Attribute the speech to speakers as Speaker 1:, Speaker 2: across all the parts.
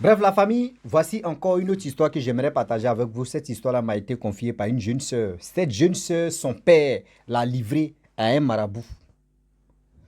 Speaker 1: Bref, la famille, voici encore une autre histoire que j'aimerais partager avec vous. Cette histoire-là m'a été confiée par une jeune sœur. Cette jeune sœur, son père l'a livrée à un marabout.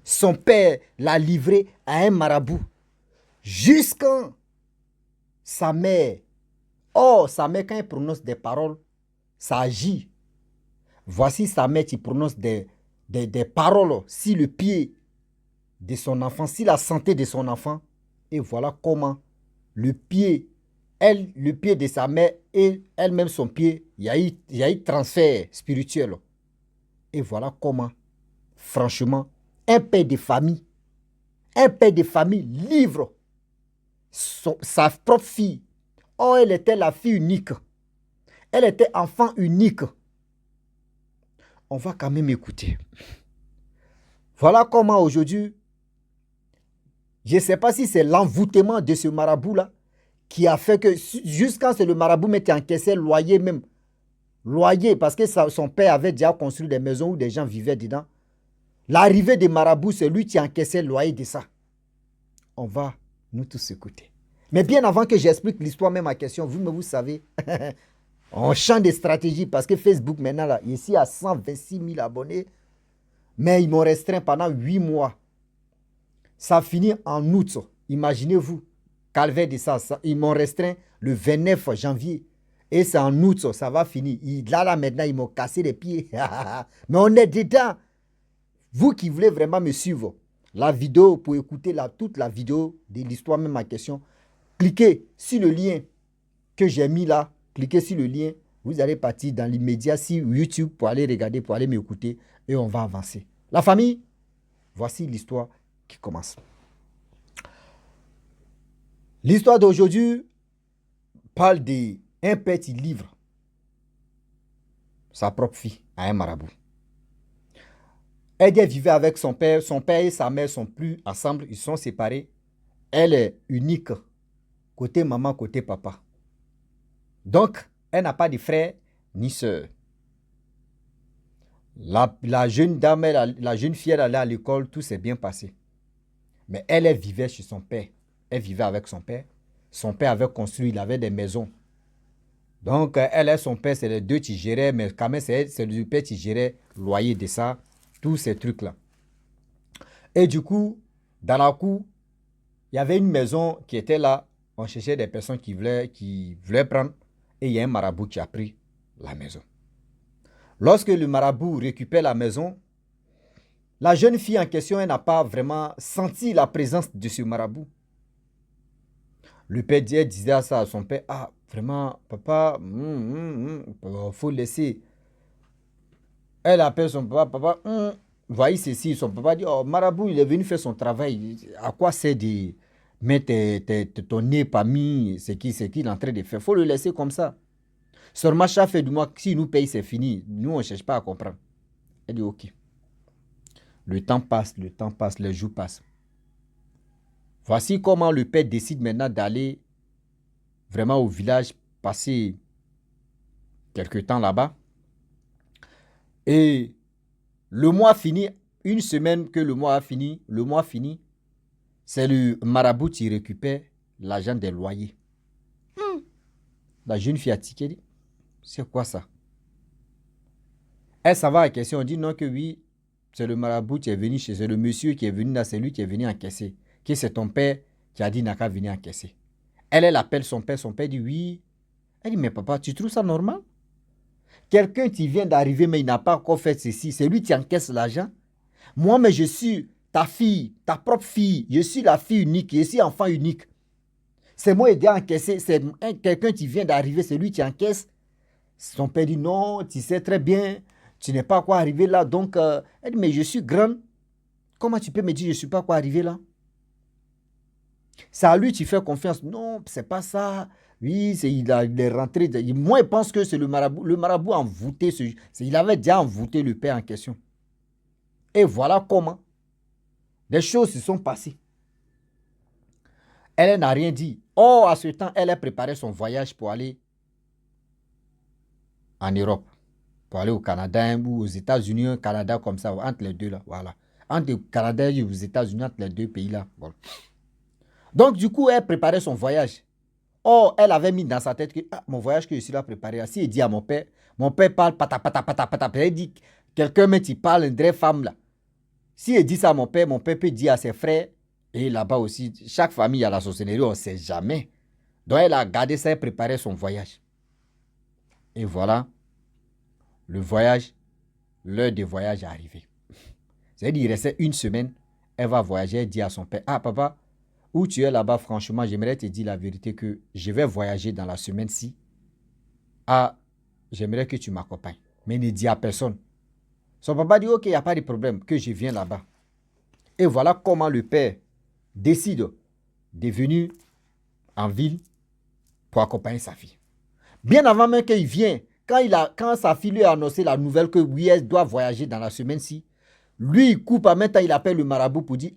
Speaker 1: Son père l'a livrée à un marabout. Jusqu'à sa mère. Oh, sa mère, quand elle prononce des paroles, ça agit. Voici sa mère qui prononce des paroles si le pied de son enfant, si la santé de son enfant. Et voilà comment le pied, le pied de sa mère et elle-même son pied, il y a eu transfert spirituel. Et voilà comment, franchement, un père de famille livre sa propre fille. Oh, elle était la fille unique. Elle était enfant unique. On va quand même écouter. Voilà comment aujourd'hui, je ne sais pas si c'est l'envoûtement de ce marabout-là qui a fait que jusqu'à ce que le marabout mette encaissé loyer même. Loyer, parce que son père avait déjà construit des maisons où des gens vivaient dedans. L'arrivée des marabouts, c'est lui qui encaissait le loyer de ça. On va nous tous écouter. Mais bien avant que j'explique l'histoire même à question, vous savez, on change de stratégie parce que Facebook maintenant, là, ici à 126 000 abonnés, mais ils m'ont restreint pendant 8 mois. Ça finit en août. Imaginez-vous, calvaire de ça. Ils m'ont restreint le 29 janvier. Et c'est en août, ça va finir. Là, maintenant, ils m'ont cassé les pieds. Mais on est dedans. Vous qui voulez vraiment me suivre, la vidéo, pour écouter toute la vidéo de l'histoire, même ma question, cliquez sur le lien que j'ai mis là. Cliquez sur le lien. Vous allez partir dans l'immédiat sur YouTube pour aller regarder, pour aller m'écouter. Et on va avancer. La famille, voici l'histoire qui commence. L'histoire d'aujourd'hui parle d'un père qui livre sa propre fille à un marabout. Elle vivait avec son père et sa mère sont plus ensemble, ils sont séparés. Elle est unique, côté maman, côté papa. Donc, elle n'a pas de frère ni soeur. La jeune dame, la jeune fille, elle allait à l'école, tout s'est bien passé. Mais elle vivait chez son père. Elle vivait avec son père. Son père avait construit, il avait des maisons. Donc, elle et son père, c'est les deux qui géraient, mais quand même, c'est le père qui gérait le loyer de ça, tous ces trucs-là. Et du coup, dans la cour, il y avait une maison qui était là. On cherchait des personnes qui voulaient prendre. Et il y a un marabout qui a pris la maison. Lorsque le marabout récupère la maison, la jeune fille en question, elle n'a pas vraiment senti la présence de ce marabout. Le père disait ça à son père, ah, vraiment, papa, faut laisser. Elle appelle son papa, voyez ceci, son papa dit, oh, marabout, il est venu faire son travail. À quoi c'est de mettre ton nez parmi ce qu'il est en train de faire? Il faut le laisser comme ça. Sœur Macha fait du mois, si nous paye, c'est fini. Nous, on ne cherche pas à comprendre. Elle dit, ok. Le temps passe, les jours passent. Voici comment le père décide maintenant d'aller vraiment au village, passer quelque temps là-bas. Et le mois fini, une semaine que le mois fini, c'est le marabout qui récupère l'argent des loyers. La jeune fille a tiqué, dit, c'est quoi ça? Elle s'en va à la question, on dit non que oui, c'est le marabout qui est venu chez c'est le monsieur qui est venu là, c'est lui qui est venu encaisser. Que c'est ton père qui a dit n'a qu'à venir encaisser. Elle appelle son père dit oui. Elle dit mais papa, tu trouves ça normal? Quelqu'un qui vient d'arriver mais il n'a pas encore fait ceci, c'est lui qui encaisse l'argent. Moi mais je suis ta fille, ta propre fille, je suis la fille unique, je suis enfant unique. C'est moi qui ai encaissé, c'est quelqu'un qui vient d'arriver, c'est lui qui encaisse. Son père dit non, tu sais très bien, tu n'es pas quoi arriver là. Donc, elle dit, mais je suis grande. Comment tu peux me dire je ne suis pas quoi arriver là? C'est à lui tu fais confiance. Non, c'est pas ça. Oui, il est rentré. Moi, je pense que c'est le marabout. Le marabout a envoûté. Il avait déjà envoûté le père en question. Et voilà comment les choses se sont passées. Elle n'a rien dit. Oh, à ce temps, elle a préparé son voyage pour aller en Europe. Pour aller au Canada ou aux États-Unis, au Canada comme ça, entre les deux là, voilà. Entre le Canada et aux États-Unis, entre les deux pays là, voilà. Donc du coup, elle préparait son voyage. Or, elle avait mis dans sa tête que mon voyage que je suis là préparé, si il dit à mon père parle pata pata pata pata. Elle dit, quelqu'un mais tu parles une vraie femme là. Si il dit ça à mon père peut dire à ses frères, et là-bas aussi, chaque famille a la sorcellerie, on ne sait jamais. Donc, elle a gardé ça et préparé son voyage. Et voilà, le voyage, l'heure de voyage est arrivée. C'est-à-dire, il restait une semaine, elle va voyager, elle dit à son père, papa, où tu es là-bas, franchement, j'aimerais te dire la vérité que je vais voyager dans la semaine-ci. J'aimerais que tu m'accompagnes. Mais ne dis à personne. Son papa dit, ok, il n'y a pas de problème, que je viens là-bas. Et voilà comment le père décide de venir en ville pour accompagner sa fille. Bien avant même qu'il vienne, quand sa fille lui a annoncé la nouvelle que oui, elle doit voyager dans la semaine-ci, lui, il coupe en même temps, il appelle le marabout pour dire,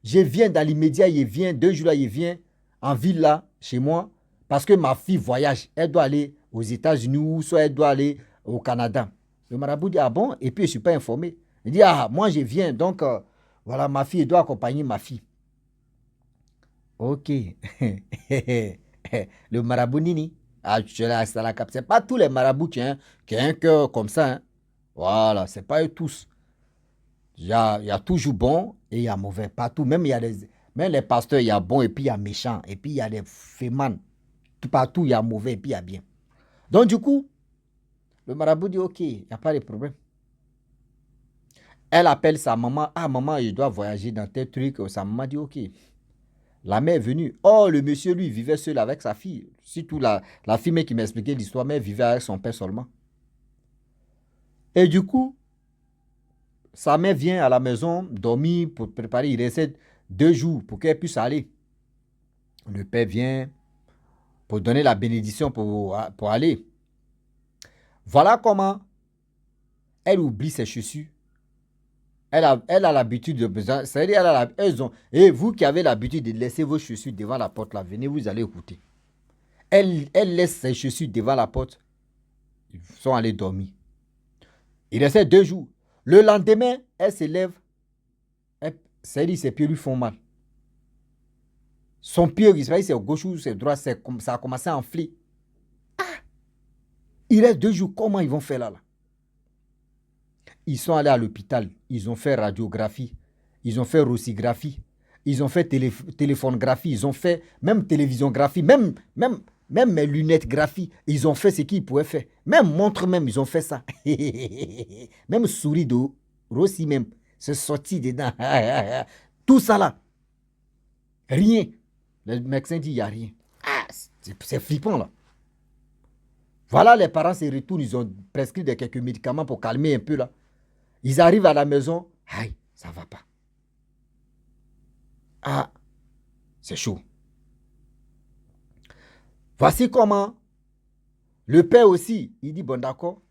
Speaker 1: je viens dans l'immédiat, il vient, 2 jours là, il vient en ville là, chez moi, parce que ma fille voyage. Elle doit aller aux États-Unis ou soit elle doit aller au Canada. Le marabout dit, bon, et puis je ne suis pas informé. Il dit, moi je viens, donc voilà, ma fille doit accompagner ma fille. Ok. Le marabout Nini. C'est pas tous les marabouts qui ont un cœur comme ça. Hein. Voilà, c'est pas eux tous. Il y a toujours bon et il y a mauvais. Partout, même les pasteurs, il y a bon et puis il y a méchant. Et puis il y a des fémans. Partout, il y a mauvais et puis il y a bien. Donc du coup, le marabout dit, ok, il n'y a pas de problème. Elle appelle sa maman. Maman, je dois voyager dans tel truc. Sa maman dit, ok. La mère est venue. Oh, le monsieur, lui, vivait seul avec sa fille. Surtout la fille qui m'expliquait l'histoire, mais elle vivait avec son père seulement. Et du coup, sa mère vient à la maison dormir pour préparer. Il restait 2 jours pour qu'elle puisse aller. Le père vient pour donner la bénédiction pour aller. Voilà comment elle oublie ses chaussures. Elle a l'habitude de besoin. C'est-à-dire, et vous qui avez l'habitude de laisser vos chaussures devant la porte, là, venez, vous allez écouter. Elle laisse ses chaussures devant la porte. Ils sont allés dormir. Il restait 2 jours. Le lendemain, elle se lève. C'est-à-dire, ses pieds lui font mal. Son pied, il c'est gauche ou c'est droit, ça a commencé à enfler. Il reste 2 jours. Comment ils vont faire là? Ils sont allés à l'hôpital. Ils ont fait radiographie. Ils ont fait rossigraphie. Ils ont fait téléphonographie. Ils ont fait même télévisiongraphie. Même mes lunettes graphie. Ils ont fait ce qu'ils pouvaient faire. Même montre même, ils ont fait ça. Même souris de Rossi même. C'est sorti dedans. Tout ça là. Rien. Le médecin dit, il n'y a rien. C'est flippant là. Voilà, les parents se retournent. Ils ont prescrit quelques médicaments pour calmer un peu là. Ils arrivent à la maison. Aïe, ça ne va pas. C'est chaud. Voici comment le père aussi, il dit, bon d'accord,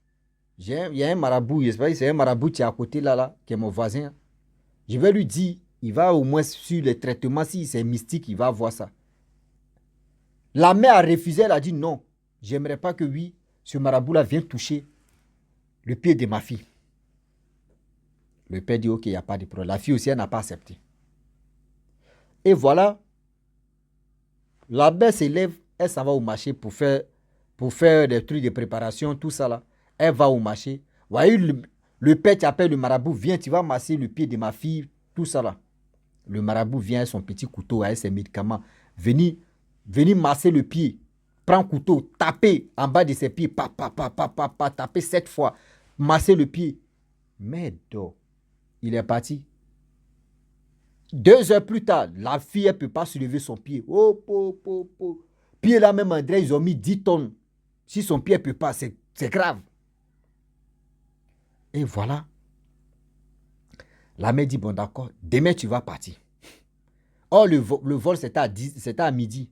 Speaker 1: il y a un marabout, c'est un marabout qui est à côté là, qui est mon voisin. Je vais lui dire, il va au moins sur les traitements, si c'est mystique, il va voir ça. La mère a refusé, elle a dit non, j'aimerais pas que oui, ce marabout-là vienne toucher le pied de ma fille. Le père dit, ok, il n'y a pas de problème. La fille aussi, elle n'a pas accepté. Et voilà, la mère s'élève, elle s'en va au marché pour faire des trucs de préparation, tout ça là. Elle va au marché. Voyez, le père qui appelle le marabout, viens, tu vas masser le pied de ma fille, tout ça là. Le marabout vient avec son petit couteau, avec ses médicaments. Venir masser le pied. Prends un couteau, taper en bas de ses pieds. Taper 7 fois. Masser le pied. Mais il est parti. 2 heures plus tard, la fille, elle ne peut pas soulever son pied. Pied là même, André, ils ont mis 10 tonnes. Si son pied ne peut pas, c'est grave. Et voilà. La mère dit, bon d'accord, demain tu vas partir. Oh, le vol, c'était à midi.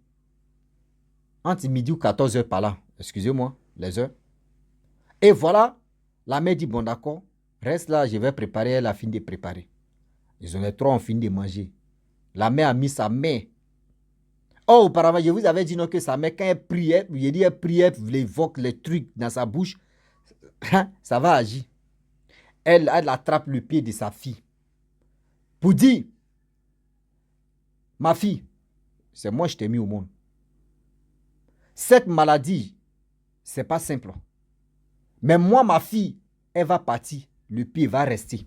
Speaker 1: Entre midi ou 14 heures par là. Excusez-moi, les heures. Et voilà, la mère dit, bon d'accord, reste là, je vais préparer. Elle a fini de préparer. Ils ont les 3 ont fini de manger. La mère a mis sa main. Oh, auparavant, je vous avais dit non que sa mère, quand elle priait, elle priait, elle évoque les trucs dans sa bouche, ça va agir. Elle attrape le pied de sa fille. Pour dire, « Ma fille, c'est moi je t'ai mis au monde. cette maladie, c'est pas simple. Mais moi, ma fille, elle va partir. Le pied va rester.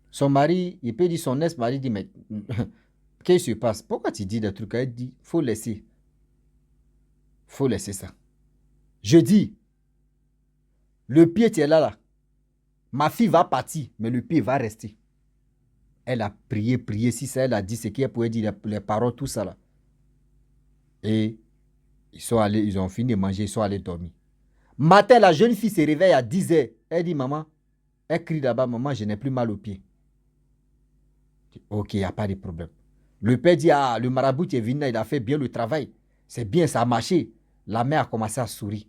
Speaker 1: Son mari, il peut dire, son ex-mari dit, mais qu'est-ce qui se passe? Pourquoi tu dis des trucs? Elle dit, faut laisser. Faut laisser ça. Je dis, le pied, tu es là. Ma fille va partir, mais le pied va rester. Elle a prié. Si ça, elle a dit ce qu'elle pouvait dire, les paroles, tout ça là. Et ils sont allés, ils ont fini de manger, ils sont allés dormir. Matin, la jeune fille se réveille à 10 h. Elle dit, maman, elle crie là-bas, maman, je n'ai plus mal au pied. Ok, il n'y a pas de problème. Le père dit, ah, le marabout est venu, il a fait bien le travail. C'est bien, ça a marché. La mère a commencé à sourire.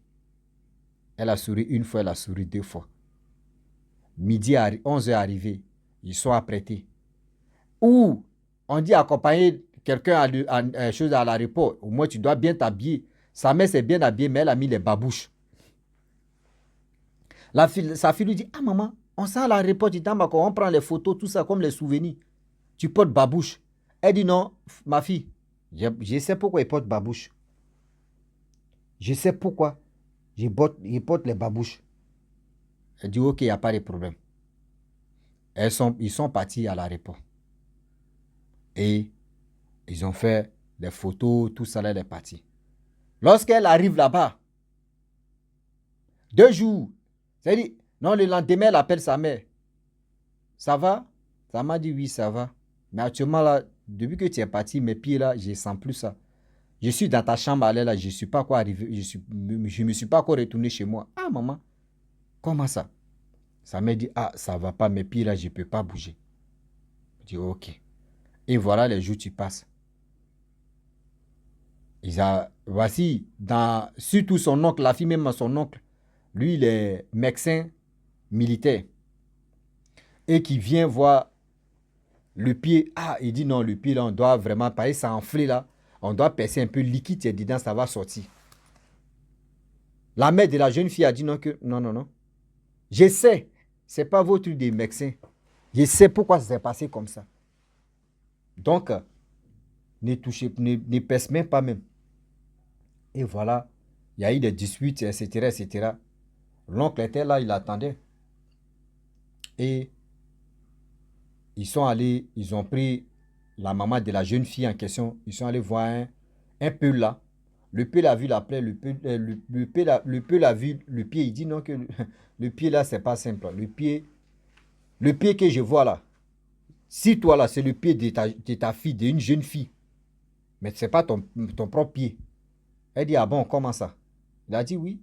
Speaker 1: Elle a souri une fois, elle a souri 2 fois. Midi, 11 h arrivé, ils sont apprêtés. Ou on dit accompagner quelqu'un à l'aéroport. Au moins, tu dois bien t'habiller. Sa mère s'est bien habillée, mais elle a mis les babouches. Sa fille lui dit, ah maman, on s'en à l'aéroport, on prend les photos, tout ça, comme les souvenirs. Tu portes babouche. Elle dit non, ma fille, je sais pourquoi il porte babouche. Je sais pourquoi il porte les babouches. Elle dit ok, il n'y a pas de problème. Ils sont partis à l'aéroport. Et ils ont fait des photos, tout ça, elle est partie. Lorsqu'elle arrive là-bas, 2 jours, c'est-à-dire, non, le lendemain, elle appelle sa mère. Ça va? Ça m'a dit oui, ça va. Mais actuellement, là, depuis que tu es parti, mes pieds là, je ne sens plus ça. Je suis dans ta chambre, là, je ne suis pas encore arrivé, je ne me suis pas encore retourné chez moi. Ah, maman, comment ça? Ça m'a dit, ah, ça ne va pas, mes pieds là, je ne peux pas bouger. Je dis, ok. Et voilà, les jours, tu passes. Voici, surtout son oncle, la fille même, son oncle, lui, il est médecin militaire. Et qui vient voir le pied. Ah, il dit non, le pied là, on doit vraiment, pareil, ça enflé là. On doit percer un peu liquide dedans, ça va sortir. La mère de la jeune fille a dit non, non. Je sais, c'est pas votre truc des médecins. Je sais pourquoi ça s'est passé comme ça. Donc, ne touchez, ne perce même pas même. Et voilà, il y a eu des disputes, etc. L'oncle était là, il attendait. Et ils sont allés, ils ont pris la maman de la jeune fille en question. Ils sont allés voir un peu là. Le peu l'a vu l'appeler, le peu l'a vu, le pied, il dit non que le pied là, c'est pas simple. Le pied que je vois là, si toi là, c'est le pied de ta fille, d'une jeune fille, mais c'est pas ton propre pied. Elle dit, ah bon, comment ça? Il a dit oui,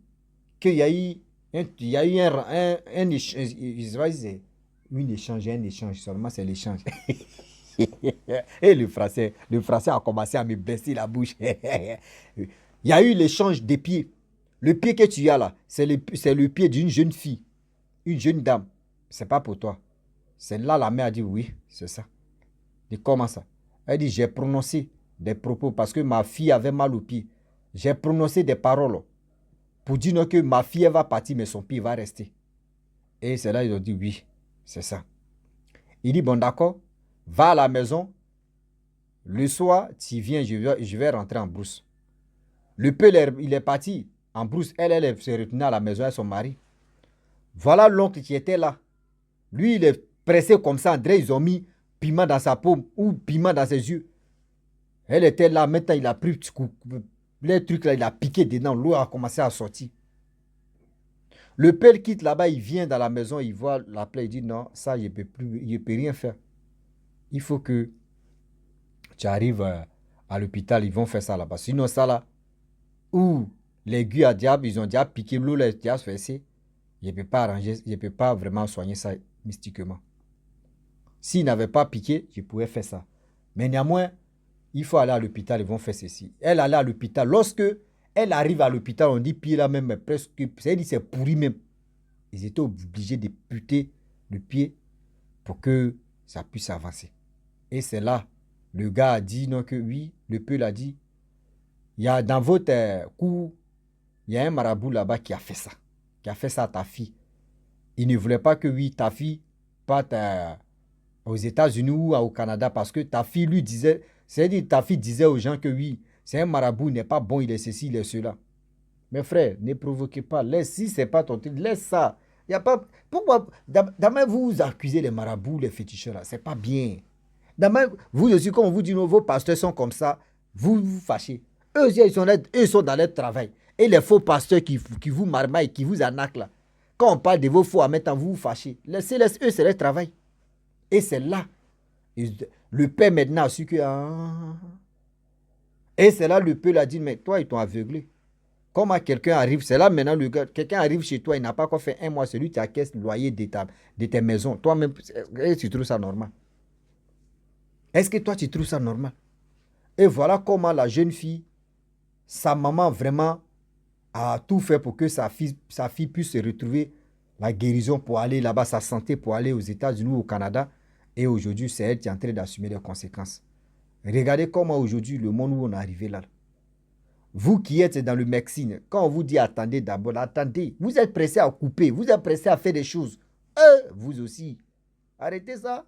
Speaker 1: qu'il y a eu un échange, un échange, seulement c'est l'échange. Et le français a commencé à me baisser la bouche. Il y a eu l'échange des pieds. Le pied que tu as là, c'est le pied d'une jeune fille, une jeune dame. C'est pas pour toi. C'est là la mère a dit oui, c'est ça. Et comment ça? Elle dit j'ai prononcé des propos parce que ma fille avait mal au pied. J'ai prononcé des paroles pour dire que ma fille elle va partir mais son pied va rester. Et c'est là ils ont dit oui, c'est ça. Il dit bon d'accord, va à la maison. Le soir, tu viens, je vais rentrer en brousse. Le peu, il est parti en brousse. Elle s'est retenue à la maison avec son mari. Voilà l'oncle qui était là. Lui, il est pressé comme ça. André, ils ont mis piment dans sa paume ou piment dans ses yeux. Elle était là. Maintenant, il a pris les trucs là, il a piqué dedans. L'eau a commencé à sortir. Le père quitte là-bas, il vient dans la maison, il voit la plaie, il dit non, ça, je ne peux plus, je peux rien faire. Il faut que tu arrives à l'hôpital, ils vont faire ça là-bas. Sinon, ça là, où l'aiguille à diable, ils ont déjà piqué l'eau, les diable fessé, je ne peux pas arranger, je ne peux pas vraiment soigner ça mystiquement. S'ils n'avaient pas piqué, je pourrais faire ça. Mais néanmoins, il faut aller à l'hôpital, ils vont faire ceci. Elle allait à l'hôpital. Lorsque elle arrive à l'hôpital, on dit pied là même, presque, c'est pourri même. Ils étaient obligés de puter le pied pour que ça puisse avancer. Et c'est là, le gars a dit non que oui, le peu l'a dit. Il y a dans votre cours, il y a un marabout là-bas qui a fait ça. Qui a fait ça à ta fille. Il ne voulait pas que oui, ta fille parte aux États-Unis ou au Canada parce que ta fille lui disait, c'est-à-dire ta fille disait aux gens que oui, c'est un marabout, il n'est pas bon, il est ceci, il est cela. Mes frères, ne provoquez pas. Laisse, si ce n'est pas ton truc, laisse ça. Y a pas, pourquoi, demain, vous accusez les marabouts, les féticheurs, là, c'est pas bien. Demain, vous aussi, quand on vous dit, vos pasteurs sont comme ça, vous vous fâchez. Eux aussi, ils sont dans leur travail. Et les faux pasteurs qui vous marmaillent, qui vous arnaquent là. Quand on parle de vos faux, en même temps, vous vous fâchez. Laissez-les, eux, c'est leur travail. Et c'est là. Le père maintenant a su que... Ah. Et c'est là, le père a dit, mais toi, ils t'ont aveuglé. Comment quelqu'un arrive, c'est là maintenant, le gars, quelqu'un arrive chez toi, il n'a pas encore fait un mois, celui qui acquiesce le loyer de tes maisons. Toi-même, est-ce que tu trouves ça normal? Est-ce que toi, tu trouves ça normal? Et voilà comment la jeune fille, sa maman vraiment a tout fait pour que sa fille puisse se retrouver la guérison pour aller là-bas, sa santé pour aller aux États-Unis ou au Canada. Et aujourd'hui, c'est elle qui est en train d'assumer les conséquences. Regardez comment aujourd'hui, le monde où on est arrivé là. Vous qui êtes dans le médecine, quand on vous dit attendez d'abord, attendez. Vous êtes pressé à couper, vous êtes pressé à faire des choses. Vous aussi. Arrêtez ça.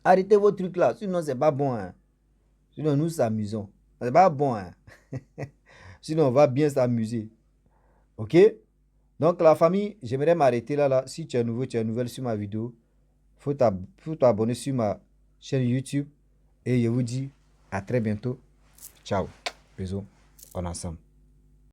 Speaker 1: Arrêtez vos trucs là, sinon c'est pas bon. Hein. Sinon nous s'amusons. C'est pas bon. Hein. Sinon on va bien s'amuser. Ok? Donc la famille, j'aimerais m'arrêter là. Si tu es nouveau, tu es nouvelle sur ma vidéo, faut t'abonner sur ma chaîne YouTube. Et je vous dis à très bientôt. Ciao. Bisous. On est ensemble.